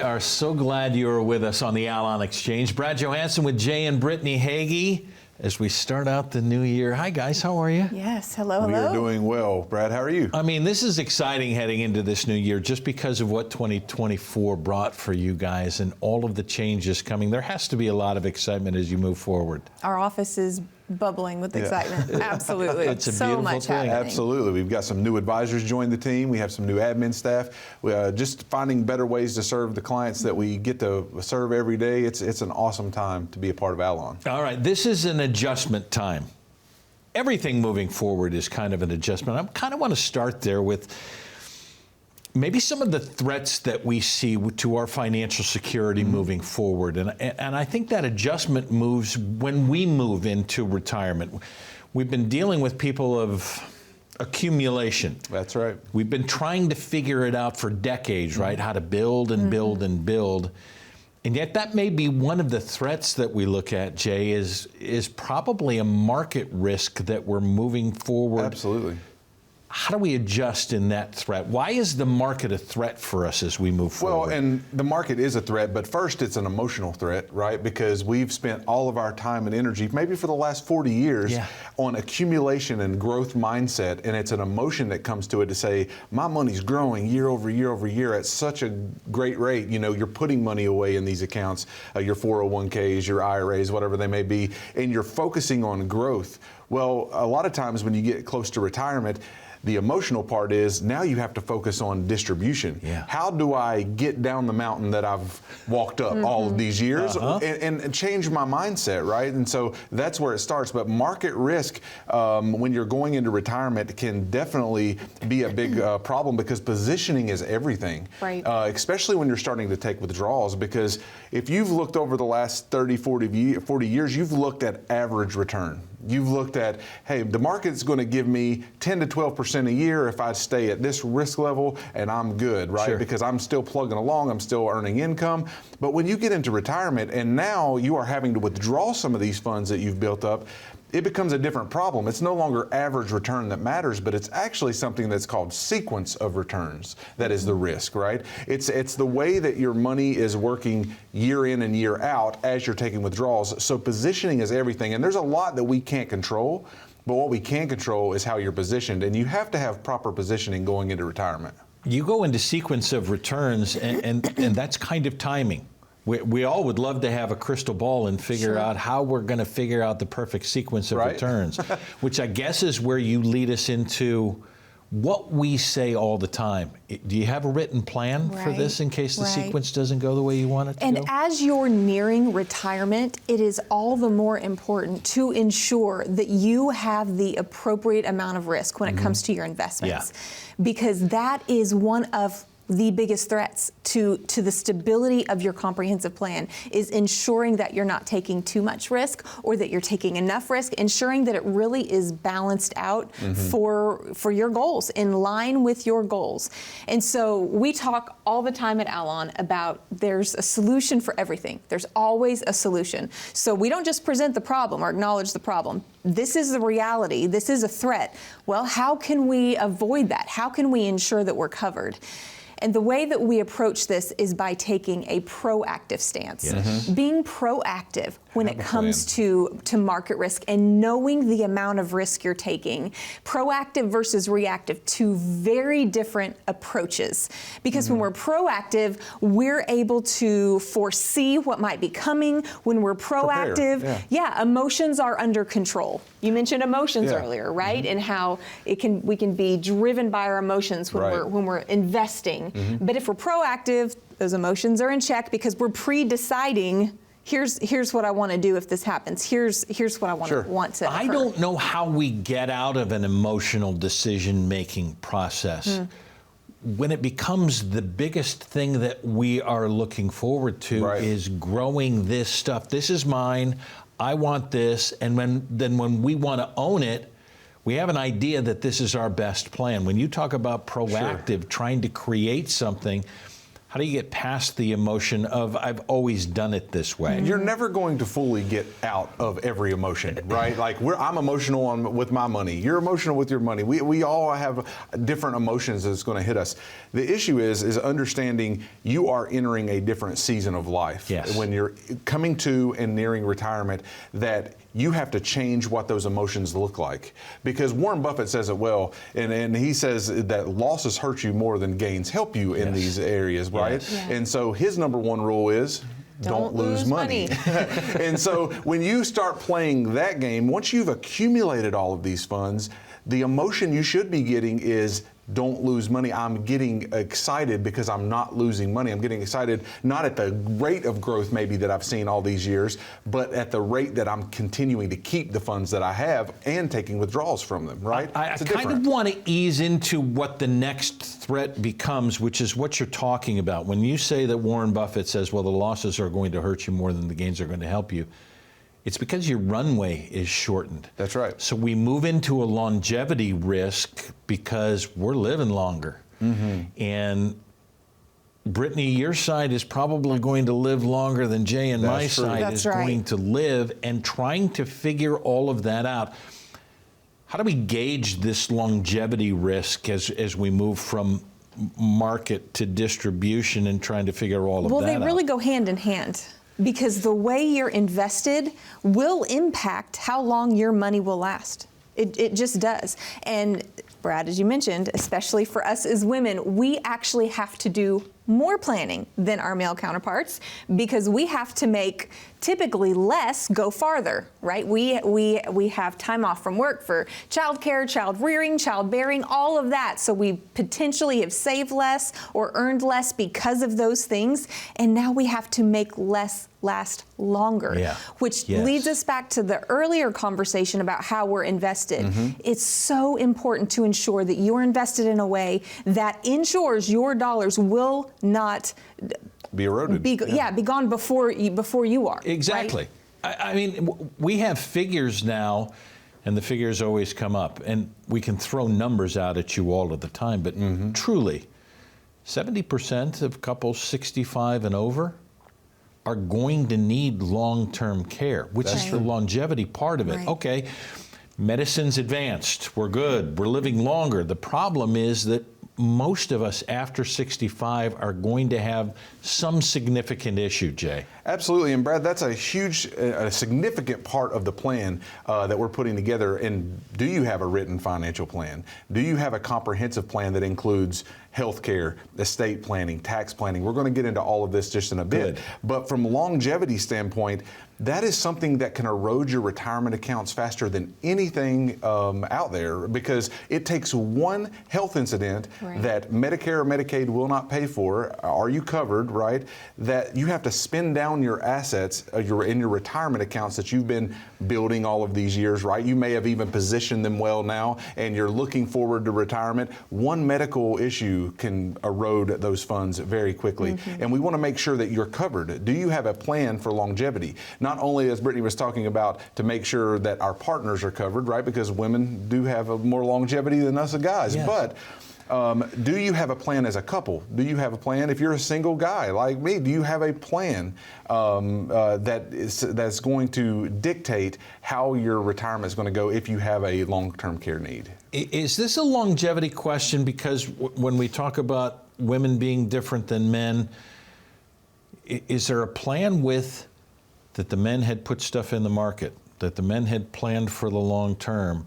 are so glad you are with us on the Allon Exchange. Brad Johansson with Jay and Brittany Hagy as we start out the new year. Hi, guys. How are you? Yes. Hello. We are doing well. Brad, how are you? I mean, this is exciting heading into this new year just because of what 2024 brought for you guys and all of the changes coming. There has to be a lot of excitement as you move forward. Our office is bubbling with excitement. Absolutely. It's a so beautiful much thing. happening. Absolutely. We've got some new advisors join the team. We have some new admin staff. Just finding better ways to serve the clients that we get to serve every day. It's an awesome time to be a part of Allon. All right. This is an adjustment time. Everything moving forward is kind of an adjustment. I kind of want to start there with maybe some of the threats that we see to our financial security moving forward. And I think that adjustment moves when we move into retirement. We've been dealing with people of accumulation. That's right. We've been trying to figure it out for decades, right? How to build and build and build. And yet that may be one of the threats that we look at, Jay, is probably a market risk that we're moving forward. Absolutely. How do we adjust in that threat? Why is the market a threat for us as we move forward? Well, and the market is a threat, but first it's an emotional threat, right? Because we've spent all of our time and energy, maybe for the last 40 years, on accumulation and growth mindset, and it's an emotion that comes to it to say, my money's growing year over year over year at such a great rate. You know, you're putting money away in these accounts, your 401ks, your IRAs, whatever they may be, and you're focusing on growth. Well, a lot of times when you get close to retirement, the emotional part is now you have to focus on distribution. How do I get down the mountain that I've walked up all of these years and change my mindset, right? And so that's where it starts. But market risk, when you're going into retirement, can definitely be a big problem because positioning is everything, right? Especially when you're starting to take withdrawals, because if you've looked over the last 30, 40 years, you've looked at average return. You've looked at, hey, the market's going to give me 10 to 12% a year if I stay at this risk level, and I'm good, right? Sure. Because I'm still plugging along, I'm still earning income. But when you get into retirement and now you are having to withdraw some of these funds that you've built up, it becomes a different problem. It's no longer average return that matters, but it's actually something that's called sequence of returns that is the risk, right? It's the way that your money is working year in and year out as you're taking withdrawals. So positioning is everything, and there's a lot that we can't control, but what we can control is how you're positioned, and you have to have proper positioning going into retirement. You go into sequence of returns, and that's kind of timing. We all would love to have a crystal ball and figure out how we're going to figure out the perfect sequence of returns, which I guess is where you lead us into what we say all the time. Do you have a written plan for this in case the sequence doesn't go the way you want it to go? And as you're nearing retirement, it is all the more important to ensure that you have the appropriate amount of risk when it comes to your investments, because that is one of the biggest threats to the stability of your comprehensive plan is ensuring that you're not taking too much risk or that you're taking enough risk, ensuring that it really is balanced out for your goals, in line with your goals. And so we talk all the time at Allon about there's a solution for everything. There's always a solution. So we don't just present the problem or acknowledge the problem. This is the reality. This is a threat. Well, how can we avoid that? How can we ensure that we're covered? And the way that we approach this is by taking a proactive stance. Being proactive when it comes to market risk and knowing the amount of risk you're taking. Proactive versus reactive, two very different approaches. Because when we're proactive, we're able to foresee what might be coming. When we're proactive, emotions are under control. You mentioned emotions earlier, right? And how we can be driven by our emotions when we're investing. But if we're proactive, those emotions are in check because we're pre-deciding, here's what I want to do if this happens. Here's what I want to occur. I don't know how we get out of an emotional decision-making process. When it becomes the biggest thing that we are looking forward to is growing this stuff. This is mine. I want this. And when we want to own it, we have an idea that this is our best plan. When you talk about proactive, trying to create something, How do you get past the emotion of, I've always done it this way? You're never going to fully get out of every emotion, right? Like I'm emotional with my money. You're emotional with your money. We all have different emotions that's going to hit us. The issue is understanding you are entering a different season of life. Yes. When you're coming to and nearing retirement, that you have to change what those emotions look like. Because Warren Buffett says it well, and he says that losses hurt you more than gains help you in these areas, right? Yes. Yeah. And so his number one rule is don't lose money. And so when you start playing that game, once you've accumulated all of these funds, the emotion you should be getting is don't lose money. I'm getting excited because I'm not losing money. I'm getting excited not at the rate of growth maybe that I've seen all these years, but at the rate that I'm continuing to keep the funds that I have and taking withdrawals from them, right? I kind of want to ease into what the next threat becomes, which is what you're talking about. When you say that Warren Buffett says, well, the losses are going to hurt you more than the gains are going to help you, it's because your runway is shortened. That's right. So we move into a longevity risk because we're living longer. And Brittany, your side is probably going to live longer than Jay and my side is going to live, and trying to figure all of that out. How do we gauge this longevity risk as we move from market to distribution and trying to figure all of that out? Well, they really go hand in hand, because the way you're invested will impact how long your money will last. It just does. And Brad, as you mentioned, especially for us as women, we actually have to do more planning than our male counterparts, because we have to make typically less go farther, right? We have time off from work for childcare, child rearing, childbearing, all of that. So we potentially have saved less or earned less because of those things. And now we have to make less last longer, which leads us back to the earlier conversation about how we're invested. It's so important to ensure that you're invested in a way that ensures your dollars will not be eroded. Be gone before you are. Exactly. Right? I mean, we have figures now, and the figures always come up, and we can throw numbers out at you all of the time, but truly, 70% of couples 65 and over are going to need long-term care, which is the longevity part of it. Right. Okay, medicine's advanced, we're good, we're living longer. The problem is that most of us after 65 are going to have some significant issue, Jay. Absolutely, and Brad, that's a huge, a significant part of the plan that we're putting together. And do you have a written financial plan? Do you have a comprehensive plan that includes health care, estate planning, tax planning? We're going to get into all of this just in a bit. But from a longevity standpoint, that is something that can erode your retirement accounts faster than anything out there, because it takes one health incident that Medicare or Medicaid will not pay for. Are you covered, right? That you have to spend down your assets in your retirement accounts that you've been building all of these years, right? You may have even positioned them well now, and you're looking forward to retirement. One medical issue can erode those funds very quickly. And we want to make sure that you're covered. Do you have a plan for longevity? Not only, as Brittany was talking about, to make sure that our partners are covered, right? Because women do have more longevity than us guys. But do you have a plan as a couple? Do you have a plan? If you're a single guy like me, do you have a plan that's going to dictate how your retirement is going to go if you have a long-term care need? Is this a longevity question? Because when we talk about women being different than men, is there a plan with that the men had put stuff in the market, that the men had planned for the long term,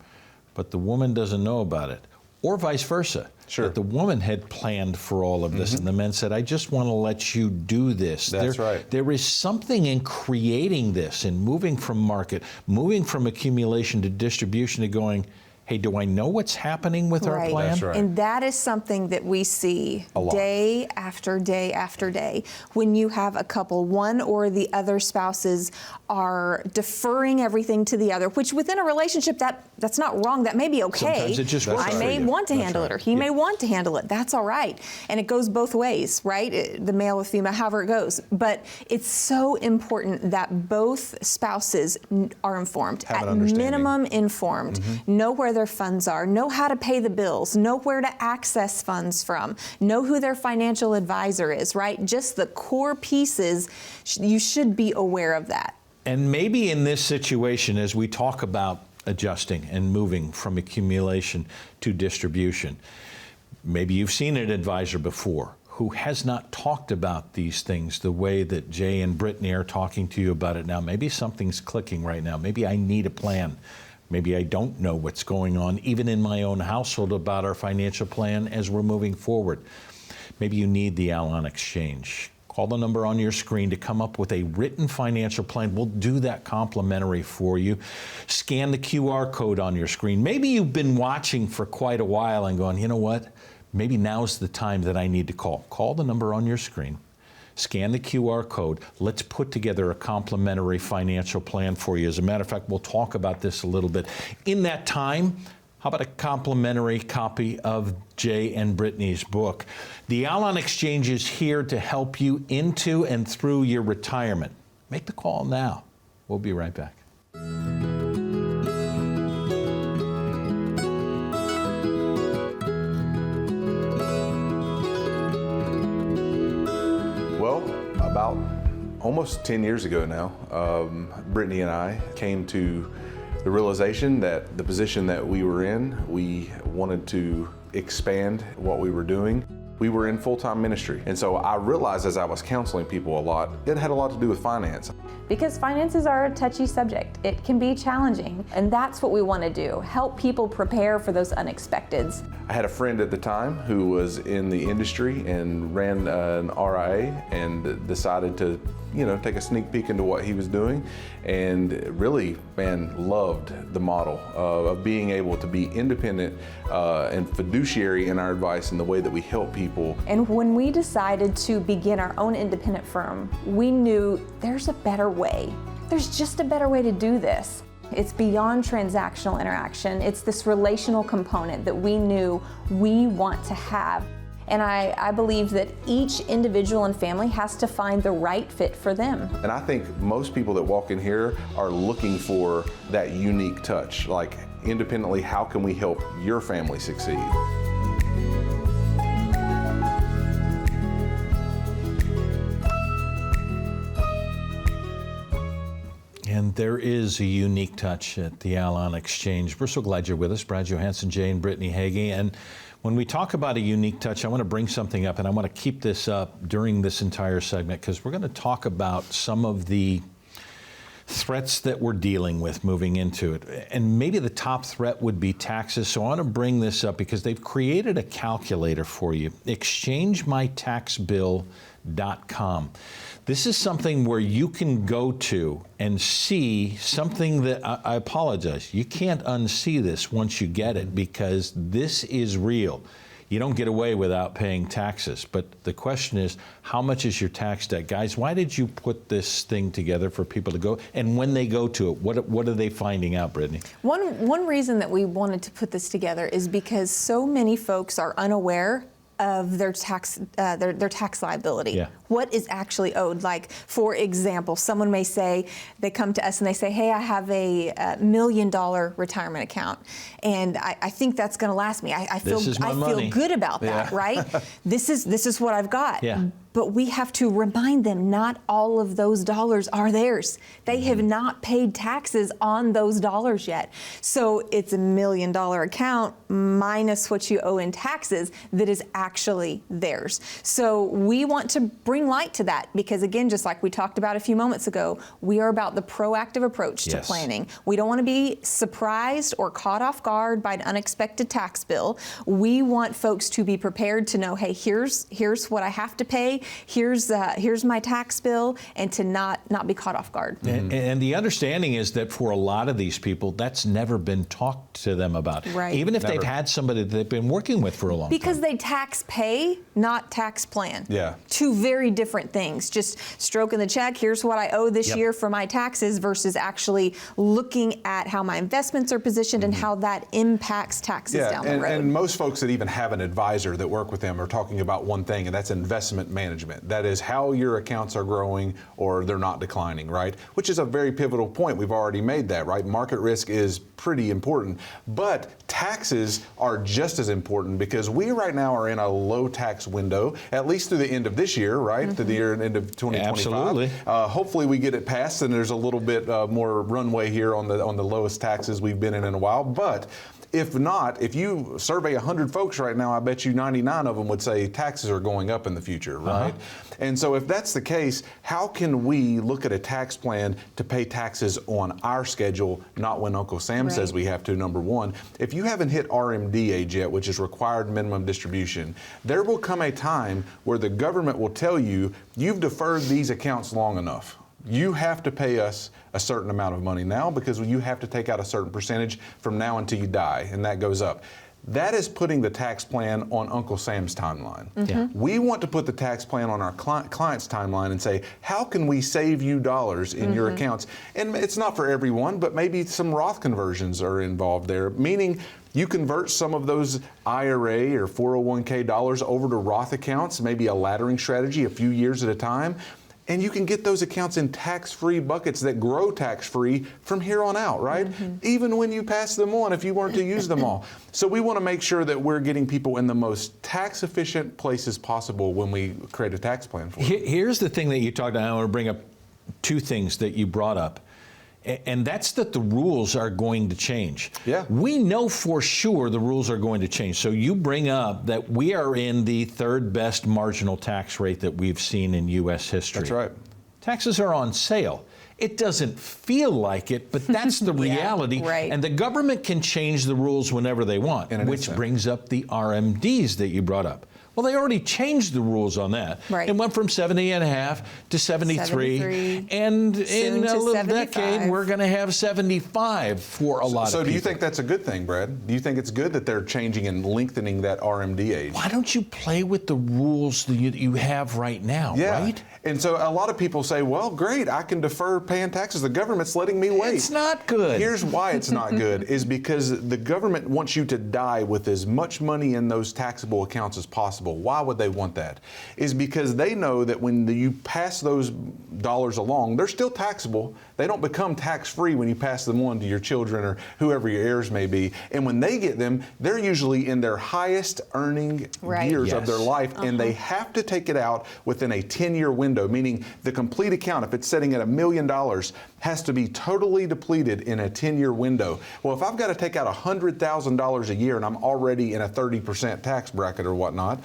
but the woman doesn't know about it? Or vice versa. That the woman had planned for all of this, and the men said, I just want to let you do this. That's right. There is something in creating this and moving from market, moving from accumulation to distribution, to going, hey, do I know what's happening with our plan? That's right. And that is something that we see day after day after day. When you have a couple, one or the other spouses are deferring everything to the other, which within a relationship, that's not wrong. That may be okay. Sometimes it just works. I may want to handle it, or he may want to handle it. That's all right. And it goes both ways, right? The male with female, however it goes. But it's so important that both spouses are informed, at minimum informed, know where their funds are, know how to pay the bills, know where to access funds from, know who their financial advisor is, right? Just the core pieces, you should be aware of that. And maybe in this situation, as we talk about adjusting and moving from accumulation to distribution, maybe you've seen an advisor before who has not talked about these things the way that Jay and Brittany are talking to you about it now. Maybe something's clicking right now. Maybe I need a plan. Maybe I don't know what's going on, even in my own household, about our financial plan as we're moving forward. Maybe you need the Allon Exchange. Call the number on your screen to come up with a written financial plan. We'll do that complimentary for you. Scan the QR code on your screen. Maybe you've been watching for quite a while and going, you know what? Maybe now's the time that I need to call. Call the number on your screen. Scan the QR code. Let's put together a complimentary financial plan for you. As a matter of fact, we'll talk about this a little bit. In that time, how about a complimentary copy of Jay and Brittany's book? The Allon Exchange is here to help you into and through your retirement. Make the call now. We'll be right back. Well, about almost 10 years ago now, Brittany and I came to the realization that the position that we were in, we wanted to expand what we were doing. We were in full-time ministry. And so I realized as I was counseling people a lot, it had a lot to do with finance. Because finances are a touchy subject. It can be challenging, and that's what we want to do, help people prepare for those unexpecteds. I had a friend at the time who was in the industry and ran an RIA and decided to, take a sneak peek into what he was doing, and really, loved the model of being able to be independent and fiduciary in our advice and the way that we help people. And when we decided to begin our own independent firm, we knew there's a better way. There's just a better way to do this. It's beyond transactional interaction. It's this relational component that we knew we want to have. And I believe that each individual and family has to find the right fit for them. And I think most people that walk in here are looking for that unique touch. Like, independently, how can we help your family succeed? And there is a unique touch at the Allon Exchange. We're so glad you're with us. Brad Johansson, Jay and Brittany Hagy. And when we talk about a unique touch, I want to bring something up, and I want to keep this up during this entire segment because we're going to talk about some of the threats that we're dealing with moving into it. And maybe the top threat would be taxes. So I want to bring this up because they've created a calculator for you. ExchangeMyTaxBill.com. This is something where you can go to and see something that, I apologize, you can't unsee this once you get it because this is real. You don't get away without paying taxes. But the question is, how much is your tax debt? Guys, why did you put this thing together for people to go? And when they go to it, what are they finding out, Brittany? One reason that we wanted to put this together is because so many folks are unaware of their tax liability. Yeah. What is actually owed? Like, for example, someone may say, they come to us and they say, hey, I have a $1 million retirement account, and I think that's going to last me. I feel good about that, right? This is what I've got. Yeah. But we have to remind them not all of those dollars are theirs. They have not paid taxes on those dollars yet. So it's $1 million account minus what you owe in taxes that is actually theirs. So we want to bring light to that because, again, just like we talked about a few moments ago, we are about the proactive approach to planning. We don't want to be surprised or caught off guard by an unexpected tax bill. We want folks to be prepared to know, hey, here's what I have to pay. Here's my tax bill, and to not be caught off guard. And the understanding is that for a lot of these people, that's never been talked to them about. Right. Even if they've had somebody that they've been working with for a long time. Because they tax pay, not tax plan. Yeah. Two very different things. Just stroking the check, here's what I owe this year for my taxes, versus actually looking at how my investments are positioned and how that impacts taxes down the road. And most folks that even have an advisor that work with them are talking about one thing, and that's investment management. management. That is how your accounts are growing or they're not declining, right? Which is a very pivotal point. We've already made that, right? Market risk is pretty important, but taxes are just as important because we right now are in a low tax window, at least through the end of this year, right? To the end of 2025. Absolutely. Hopefully we get it passed and there's a little bit more runway here on the lowest taxes we've been in a while. But if not, if you survey 100 folks right now, I bet you 99 of them would say taxes are going up in the future, right? And so if that's the case, how can we look at a tax plan to pay taxes on our schedule, not when Uncle Sam says we have to, number one? If you haven't hit RMD age yet, which is required minimum distribution, there will come a time where the government will tell you, you've deferred these accounts long enough. You have to pay us a certain amount of money now because you have to take out a certain percentage from now until you die, and that goes up. That is putting the tax plan on Uncle Sam's timeline. We want to put the tax plan on our client's timeline and say, how can we save you dollars in your accounts? And it's not for everyone, but maybe some Roth conversions are involved there, meaning you convert some of those IRA or 401k dollars over to Roth accounts, maybe a laddering strategy a few years at a time. And you can get those accounts in tax-free buckets that grow tax-free from here on out, right? Even when you pass them on, if you weren't to use them all. So we want to make sure that we're getting people in the most tax-efficient places possible when we create a tax plan for them. Here's the thing that you talked about. I want to bring up two things that you brought up. And that's that the rules are going to change. We know for sure the rules are going to change. So you bring up that we are in the third best marginal tax rate that we've seen in U.S. history. That's right. Taxes are on sale. It doesn't feel like it, but that's the reality. And the government can change the rules whenever they want, which brings up the RMDs that you brought up. Well, they already changed the rules on that. It went from 70.5 to 73. And in a little decade, we're going to have 75 for a lot of people. So do you think that's a good thing, Brad? Do you think it's good that they're changing and lengthening that RMD age? Why don't you play with the rules that you have right now, right? And so a lot of people say, well, great, I can defer paying taxes. The government's letting me wait. It's not good. Here's why it's not good, is because the government wants you to die with as much money in those taxable accounts as possible. Why would they want that? Is because they know that when you pass those dollars along, they're still taxable. They don't become tax-free when you pass them on to your children or whoever your heirs may be. And when they get them, they're usually in their highest earning years of their life, and they have to take it out within a 10-year window, meaning the complete account, if it's sitting at $1 million, has to be totally depleted in a 10-year window. Well, if I've got to take out $100,000 a year and I'm already in a 30% tax bracket or whatnot,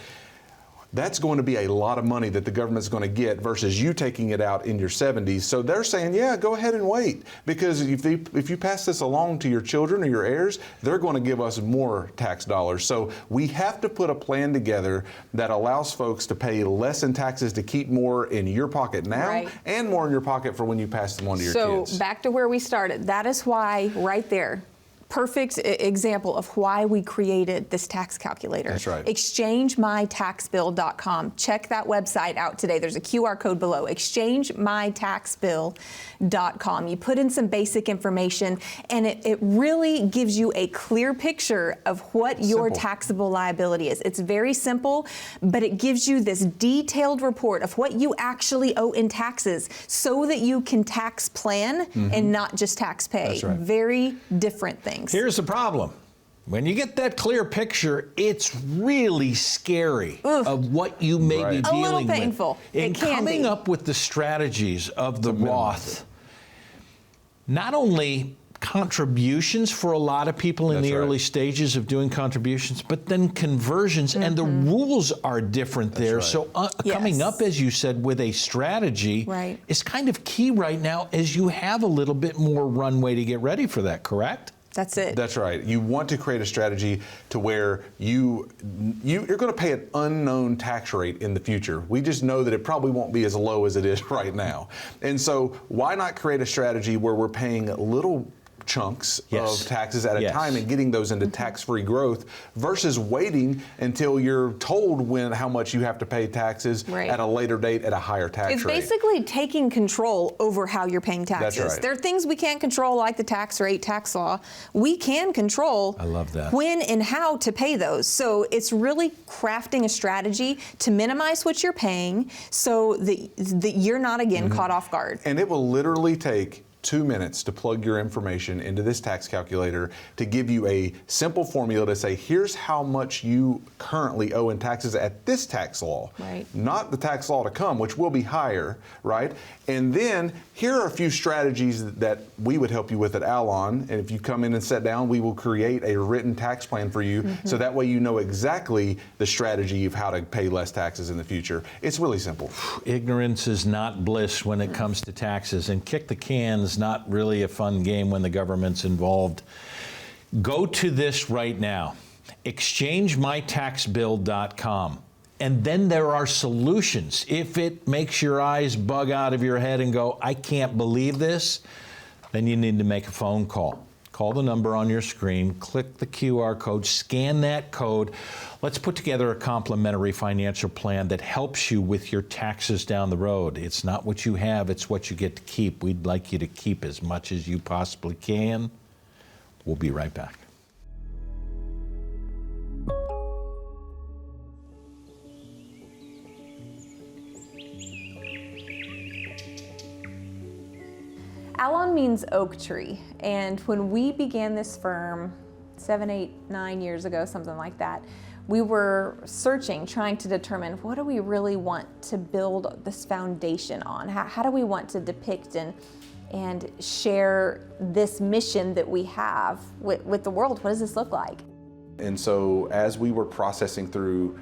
that's going to be a lot of money that the government's going to get versus you taking it out in your 70s. So they're saying, yeah, go ahead and wait. Because if you pass this along to your children or your heirs, they're going to give us more tax dollars. So we have to put a plan together that allows folks to pay less in taxes to keep more in your pocket now and more in your pocket for when you pass them on to your kids. So back to where we started. That is why right there, perfect example of why we created this tax calculator. That's right. ExchangeMyTaxBill.com. Check that website out today. There's a QR code below. ExchangeMyTaxBill.com. You put in some basic information, and it really gives you a clear picture of what your taxable liability is. It's very simple, but it gives you this detailed report of what you actually owe in taxes so that you can tax plan and not just tax pay. That's right. Very different things. Here's the problem. When you get that clear picture, it's really scary of what you may be dealing with. A little painful. And coming up with the strategies of the Roth, not only contributions for a lot of people in the early stages of doing contributions, but then conversions, and the rules are different there. So coming up, as you said, with a strategy is kind of key right now as you have a little bit more runway to get ready for that, correct? That's it. That's right. You want to create a strategy to where you're going to pay an unknown tax rate in the future. We just know that it probably won't be as low as it is right now. And so why not create a strategy where we're paying little chunks Yes. of taxes at a Yes. time and getting those into tax-free growth versus waiting until you're told how much you have to pay taxes Right. at a later date at a higher tax It's rate. basically taking control over how you're paying taxes. That's right. There are things we can't control, like the tax rate, tax law. We can control I love that. when and how to pay those. So it's really crafting a strategy to minimize what you're paying so that you're not, again, caught off guard. And it will literally take 2 minutes to plug your information into this tax calculator to give you a simple formula to say, here's how much you currently owe in taxes at this tax law. Right. Not the tax law to come, which will be higher, right? And then here are a few strategies that we would help you with at Allon. And if you come in and sit down, we will create a written tax plan for you so that way you know exactly the strategy of how to pay less taxes in the future. It's really simple. Ignorance is not bliss when it comes to taxes, and kick the cans not really a fun game when the government's involved. Go to this right now, exchangemytaxbill.com. And then there are solutions. If it makes your eyes bug out of your head and go, I can't believe this, then you need to make a phone call. Call the number on your screen, click the QR code, scan that code. Let's put together a complimentary financial plan that helps you with your taxes down the road. It's not what you have, it's what you get to keep. We'd like you to keep as much as you possibly can. We'll be right back. Allon means oak tree, and when we began this firm 7, 8, 9 years ago, something like that, we were searching, trying to determine what do we really want to build this foundation on? How do we want to depict and share this mission that we have with the world? What does this look like? And so as we were processing through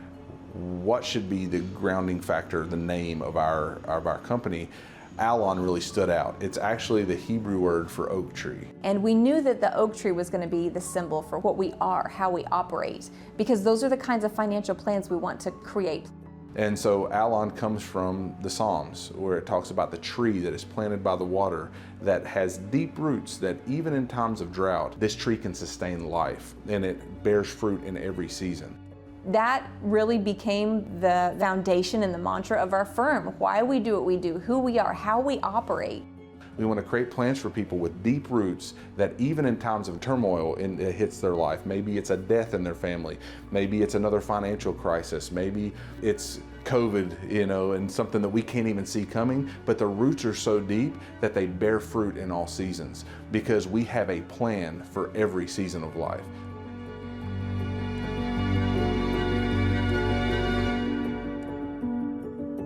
what should be the grounding factor, the name of our company, Allon really stood out. It's actually the Hebrew word for oak tree. And we knew that the oak tree was going to be the symbol for what we are, how we operate, because those are the kinds of financial plans we want to create. And so Allon comes from the Psalms, where it talks about the tree that is planted by the water, that has deep roots, that even in times of drought, this tree can sustain life, and it bears fruit in every season. That really became the foundation and the mantra of our firm. Why we do what we do, who we are, how we operate. We want to create plans for people with deep roots that even in times of turmoil it hits their life. Maybe it's a death in their family. Maybe it's another financial crisis. Maybe it's COVID, and something that we can't even see coming. But the roots are so deep that they bear fruit in all seasons because we have a plan for every season of life.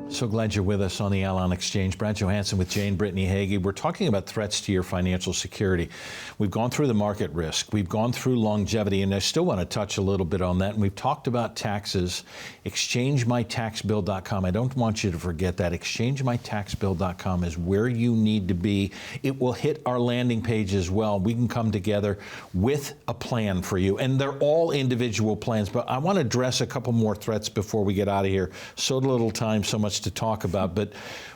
So glad you're with us on the Allon Exchange. Brad Johansson with Jane Brittany Hagy. We're talking about threats to your financial security. We've gone through the market risk. We've gone through longevity, and I still want to touch a little bit on that. And we've talked about taxes. ExchangeMyTaxBill.com. I don't want you to forget that. ExchangeMyTaxBill.com is where you need to be. It will hit our landing page as well. We can come together with a plan for you. And they're all individual plans, but I want to address a couple more threats before we get out of here. So little time, so much to talk about, but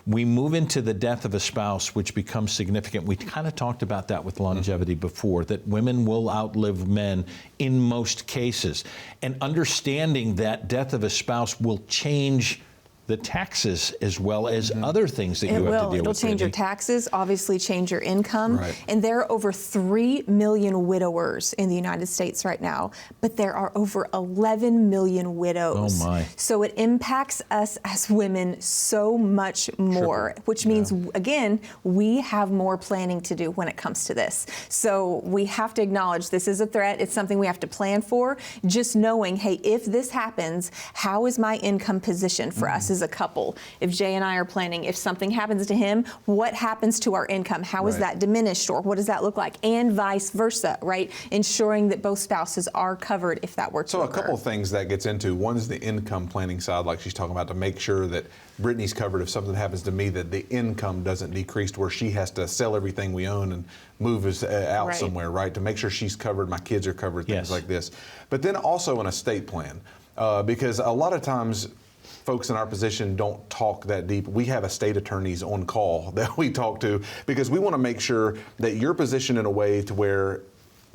we move into the death of a spouse, which becomes significant. We kind of talked about that with longevity before, that women will outlive men in most cases. And understanding that death of a spouse will change the taxes as well as other things that you have to deal with. It'll change your taxes, obviously change your income. Right. And there are over 3 million widowers in the United States right now, but there are over 11 million widows. Oh my. So it impacts us as women so much more, which means, again, we have more planning to do when it comes to this. So we have to acknowledge this is a threat. It's something we have to plan for. Just knowing, hey, if this happens, how is my income positioned for us as a couple? If Jay and I are planning, if something happens to him, what happens to our income? How is that diminished, or what does that look like? And vice versa, right? Ensuring that both spouses are covered if that were to occur. So a couple of things that gets into. One is the income planning side, like she's talking about, to make sure that Brittany's covered if something happens to me, that the income doesn't decrease to where she has to sell everything we own and move us out somewhere, right? To make sure she's covered, my kids are covered, things like this. But then also an estate plan, because a lot of times folks in our position don't talk that deep. We have estate attorneys on call that we talk to because we want to make sure that you're positioned in a way to where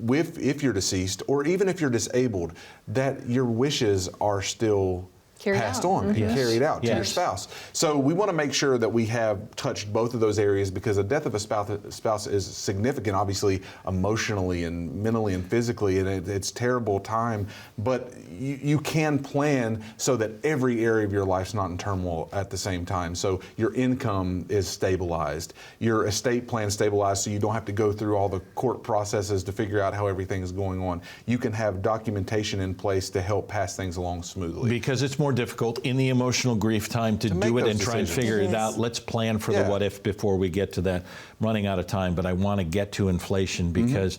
if you're deceased or even if you're disabled, that your wishes are still passed on and carried out to your spouse. So we want to make sure that we have touched both of those areas because the death of a spouse is significant, obviously, emotionally and mentally and physically, and it's terrible time. But you can plan so that every area of your life's not in turmoil at the same time. So your income is stabilized, your estate plan is stabilized, so you don't have to go through all the court processes to figure out how everything is going on. You can have documentation in place to help pass things along smoothly. Because it's more difficult in the emotional grief time to do it and try and figure it out. Let's plan for the what if before we get to that. I'm running out of time, but I want to get to inflation because,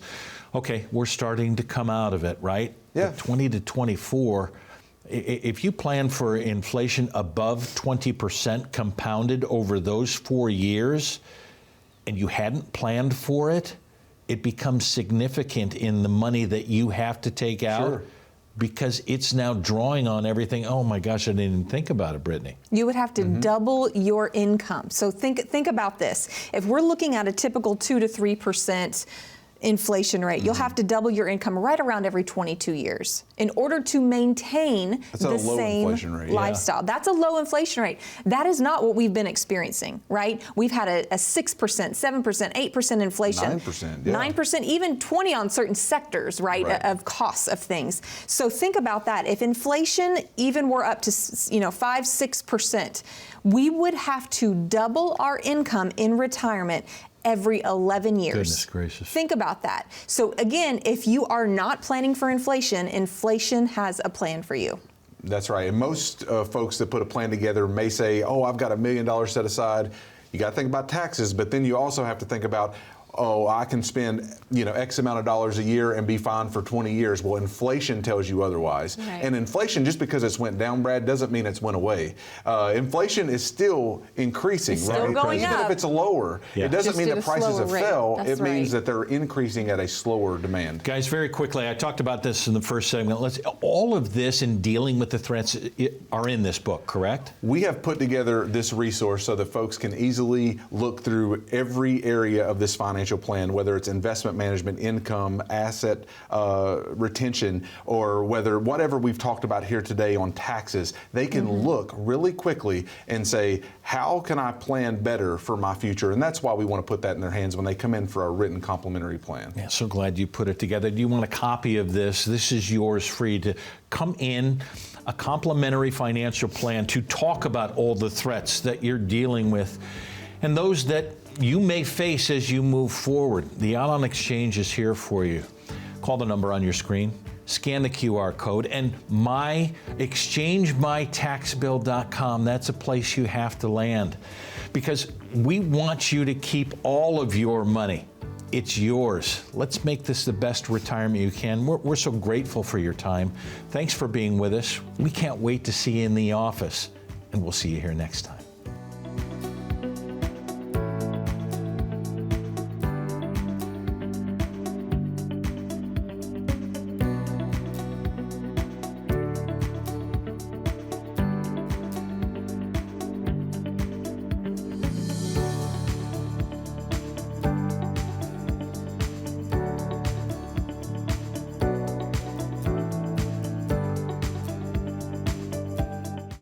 okay, we're starting to come out of it, right? Yeah. 20 to 24. If you plan for inflation above 20% compounded over those 4 years and you hadn't planned for it, it becomes significant in the money that you have to take out. Because it's now drawing on everything. Oh my gosh, I didn't even think about it, Brittany. You would have to double your income. So think about this. If we're looking at a typical 2 to 3% inflation rate, you'll have to double your income right around every 22 years in order to maintain the same lifestyle. That's a low inflation rate. That is not what we've been experiencing, right? We've had a 6%, 7%, 8% inflation. 9%, 9%, even 20 on certain sectors, right, of costs of things. So think about that. If inflation even were up to 5, 6%, we would have to double our income in retirement every 11 years. Goodness gracious. Think about that. So again, if you are not planning for inflation, inflation has a plan for you. That's right. And most folks that put a plan together may say, oh, I've got $1 million set aside. You got to think about taxes, but then you also have to think about, oh, I can spend, X amount of dollars a year and be fine for 20 years. Well, inflation tells you otherwise. And inflation, just because it's went down, Brad, doesn't mean it's went away. Inflation is still increasing, it's still going Even up. if it's lower, it doesn't mean that prices have fell. That's it means that they're increasing at a slower demand. Guys, very quickly, I talked about this in the first segment. All of this in dealing with the threats are in this book, correct? We have put together this resource so that folks can easily look through every area of this financial plan, whether it's investment management, income, asset retention, or whatever we've talked about here today on taxes. They can look really quickly and say, how can I plan better for my future? And that's why we want to put that in their hands when they come in for our written complimentary plan. Yeah, so glad you put it together. Do you want a copy of this? This is yours free to come in, a complimentary financial plan to talk about all the threats that you're dealing with and those that you may face as you move forward. The Allon Exchange is here for you. Call the number on your screen, scan the QR code, and exchangemytaxbill.com. That's a place you have to land because we want you to keep all of your money. It's yours. Let's make this the best retirement you can. We're so grateful for your time. Thanks for being with us. We can't wait to see you in the office, and we'll see you here next time.